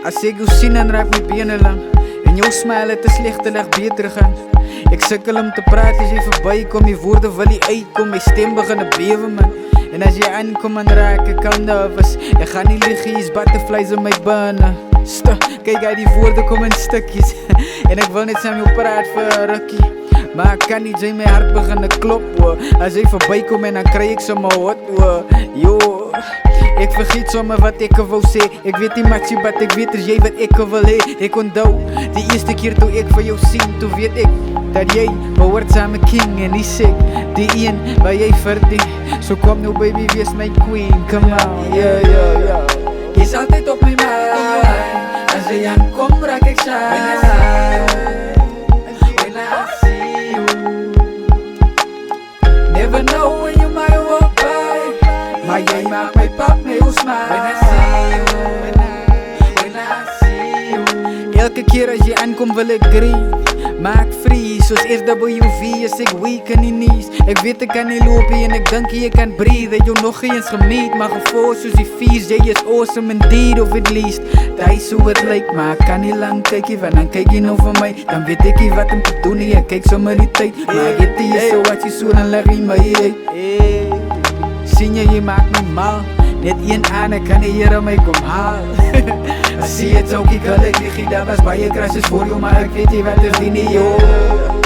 As ek jou sien dan raak my bene lang en jou smile het 'n slegte dag beter gaan. Ek sukkel om te praat as jy verbykom, die woorde wil nie uitkom, my stem begin te bewe man. En as jy aankom dan raak ek al nervous. Ek gaan nie lieg, hier's butterflies in my binne. Kyk uit die woorde kom in stukkies en ek wil net saam jou praat vir 'n rukkie. Maar ek kan nie, jy my hart begin te klop hoor. As jy verbykom en dan kry ek sommer hot hoor. Yo, ek vergeet sommer wat ek wou sê. Ek weet nie matjie, wat ek weet is jy wat ek wil hê. Ek onthou, die eerste keer toe ek vir jou sien, toe weet ek dat jy behoort saam met king en die sick, die een waar jy verdien. So kom nou baby, wees my queen, come on, yeah. Jy's altyd op my mind, as jy aankom raak ek shy. When I see you, never know when you might walk by, maar jy maak my pap my hoe smile. When I see you, when I see you, elke keer as jy aankom wil ek greet, maak free, soos SWV as ek weak in die knees. Ek weet ek kan nie loop en ek dink jy kan breathe. Het jou nog eens gemeet, maar gevoel soos die fees. Jy is awesome indeed, of at least dat is hoe het lyk, maar ek kan nie lang kykie, want dan kyk jy nou vir my, dan weet ek nie wat om te doen nie, ek kyk sommer die tyd, maar ek weet jy so wat jy so, dan lag jy my sien jy maak my mal, net een aan, ek kan die Here my kom haal. As jy het ook, ek wil ek lieg, daar was baie crashes voor jou, maar ek weet jy wat is die nie, joh.